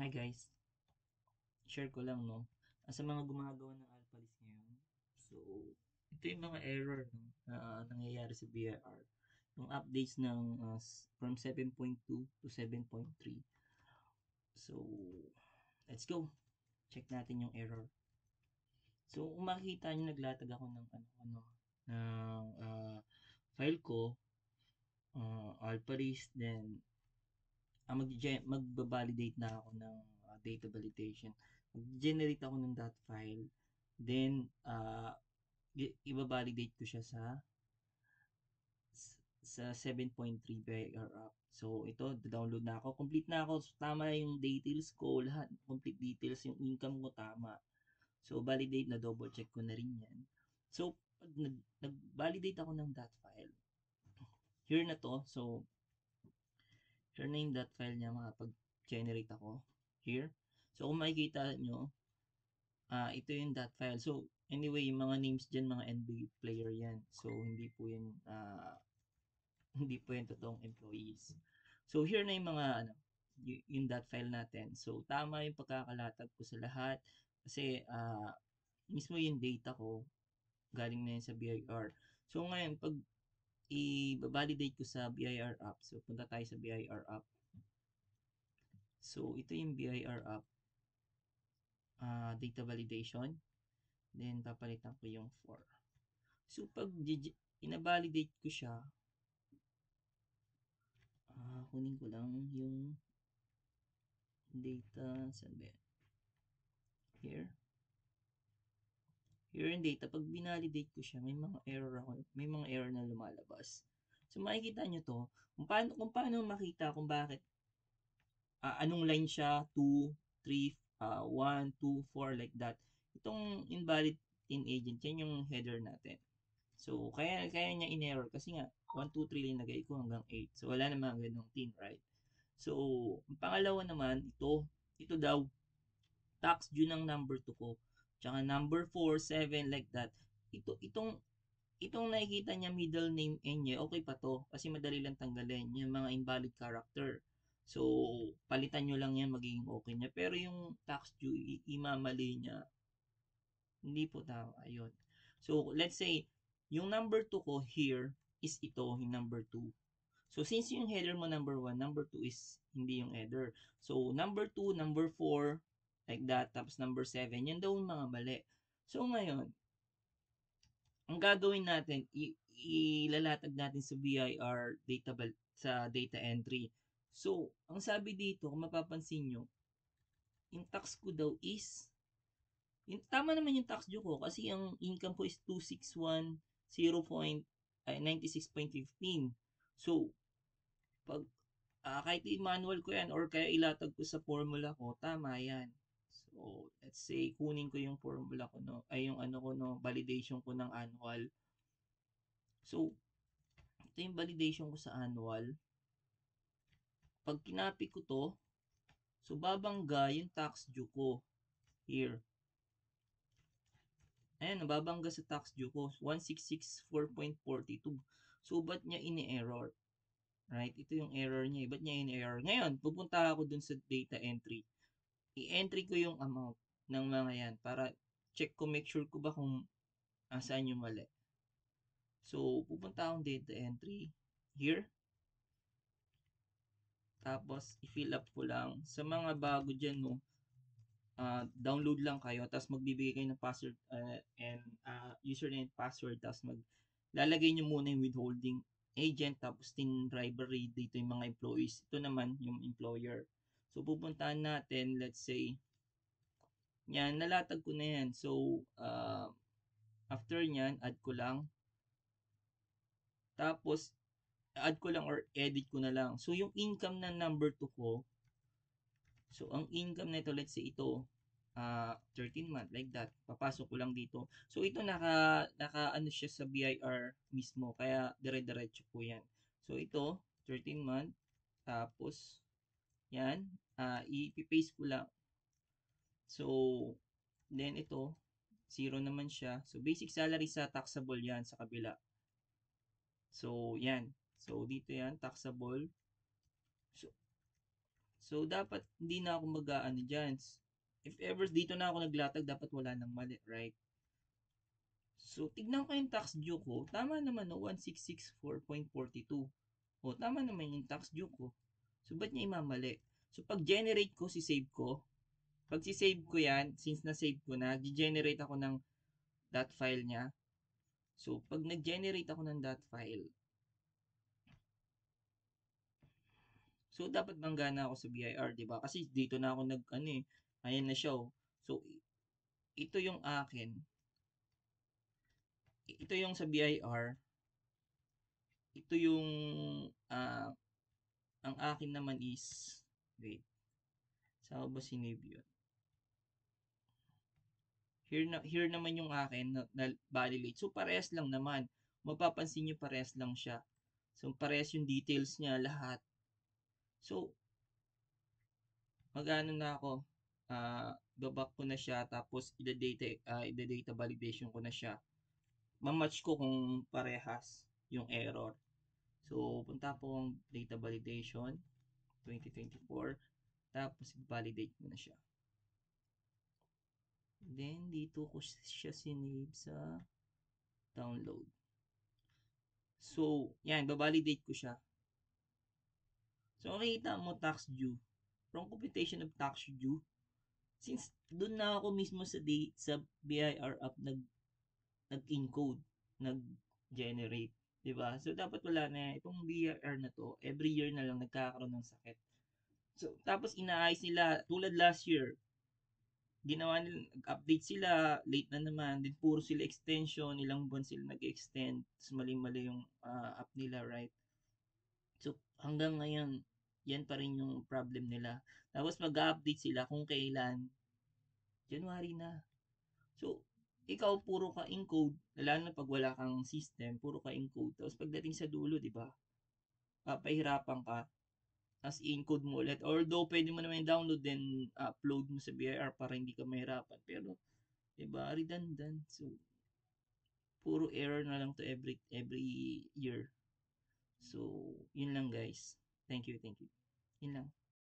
Hi guys, share ko lang no. Sa mga gumagawa ng Alphalist ngayon, so ito yung mga error no, na nangyayari sa BIR. Yung updates ng from 7.2 to 7.3. So, let's go. Check natin yung error. So, kung makikita nyo, naglatag ako ng ng file ko, Alphalist, then magbabalidate na ako ng data validation. Mag-generate ako ng that file. Then, i-validate ko siya sa 7.3 BIR app. So, ito, download na ako. Complete na ako. So, tama yung details ko. Lahat, complete details. Yung income ko, tama. So, validate na double check ko na rin yan. So, pag nag-validate ako ng that file, here na to. So, here na yung that file niya, makapag-generate ako. Here. So, kung makikita nyo, ito yung dot file. So, anyway, yung mga names dyan, mga NBA player yan. So, hindi po yan, hindi po yan totoong employees. So, here na yung mga, yung dot file natin. So, tama yung pagkakalatag ko sa lahat. Kasi, mismo yung data ko, galing na yun sa BIR. So, ngayon, pag i-validate ko sa BIR app, so, punta tayo sa BIR app. So, ito yung BIR app, data validation. Then, papalitan ko yung for. So, pag ina-validate ko siya, kunin ko lang yung data, sabi, here. Here yung data, pag binalidate ko siya, may mga error ako, may mga error na lumalabas. So, makikita nyo to, kung paano makita kung bakit, anong line siya, 2, 3, 1, 2, 4, like that. Itong invalid tin agent, yan yung header natin. So, kaya niya in-error kasi nga 1, 2, 3 lang nagay ko hanggang 8. So, wala namang ganong tin, right? So, ang pangalawa naman, ito daw, tax due ng number 2 ko. Tsaka number 4, 7, like that. Itong nakikita niya middle name niya, okay pa to. Kasi madali lang tanggalin yung mga invalid character. So, palitan nyo lang yan, magiging okay niya. Pero yung tax due, imamali niya, hindi po tama. Ayun. So, let's say, yung number 2 ko here is ito, yung number 2. So, since yung header mo number 1, number 2 is hindi yung header. So, number 2, number 4, like that, tapos number 7, yan daw yung mga mali. So, ngayon, ang gagawin natin, ilalatag natin sa BIR sa data entry. So, ang sabi dito, kung mapapansin nyo, yung tax ko daw is tama naman yung tax due ko kasi ang income ko is 2,610.96.15. So, pag kahit i-manual ko yan or kaya ilatag ko sa formula ko, tama yan. So, let's say, kunin ko yung formula ko, no, ay yung ano ko, no, validation ko ng annual. So, ito yung validation ko sa annual. Pag kinapi ko to, so babangga yung tax due ko here. Ayan, nababangga sa tax due ko, 1664.42. So, ba't niya ini-error? Right? Ito yung error niya. Ba't niya ini-error? Ngayon, pupunta ako dun sa data entry. I-entry ko yung amount ng mga yan para check ko, make sure ko ba kung saan yung mali. So, pupunta akong data entry. Here. Tapos, i-fill up ko lang. Sa mga bago dyan, no, download lang kayo, tapos magbibigay kayo ng password and username and password, tapos lalagay nyo muna yung withholding agent, tapos tin bribery dito yung mga employees. Ito naman yung employer. So, pupuntahan natin, let's say, yan, nalatag ko na yan. So, after nyan, add ko lang. Tapos, add ko lang or edit ko na lang. So, yung income na number 2 ko, so, ang income nito, let's say ito, 13 month, like that. Papasok ko lang dito. So, ito naka ano siya sa BIR mismo. Kaya, dire-diretso po yan. So, ito, 13 month. Tapos, yan. I-paste ko lang. So, then ito, 0 naman siya. So, basic salary sa taxable yan sa kabila. So, yan. So, dito yan, taxable. So, So, dapat hindi na ako mag-aano dyan. If ever dito na ako naglatag, dapat wala nang mali, right? So, tignan ko yung tax due ko. Tama naman, no? 1664.42. O, tama naman yung tax due ko. So, ba't niya imamali? So, pag generate ko, si-save ko. Pag si-save ko yan, since na-save ko na, generate ako ng dot file niya. So, pag nag-generate ako ng dot file, so, dapat manggana ako sa BIR, di ba? Kasi dito na ako ano eh. Ayan na siya, oh. So, ito yung akin. Ito yung sa BIR. Ito yung, ah, ang akin naman is, wait, saan ba sinave yun? Here naman yung akin na validate. So, parehas lang naman. Mapapansin nyo parehas lang siya. So, parehas yung details niya lahat. So, magano na ako, babak ko na siya, tapos ida-data validation ko na siya. Mamatch ko kung parehas yung error. So, punta po ang data validation 2024, tapos validate ko na siya. Then, dito ko siya sinave sa download. So, yan, babalidate ko siya. So, makikita mo tax due. From computation of tax due, since doon na ako mismo sa BIR app nag-encode, nag-generate, 'di ba? So dapat wala na itong BIR na to, every year na lang nagkakaroon ng sakit. So tapos inaayos nila tulad last year, ginawa nila update sila, late na naman, din puro sila extension, ilang buwan sila nag-extend, tapos mali-mali yung app nila, right? So hanggang ngayon, yan pa rin yung problem nila. Tapos mag-update sila kung kailan, January na. So, ikaw puro ka encode, lalo na pag wala kang system, puro ka encode. Tapos pagdating sa dulo, di ba, papahirapan ka, as encode mo ulit. Although, pwede mo naman download then upload mo sa BIR para hindi ka mahirapan. Pero, di ba, redundant. So, puro error na lang to every year. So, yun lang guys. Thank you, thank you. Yun lang.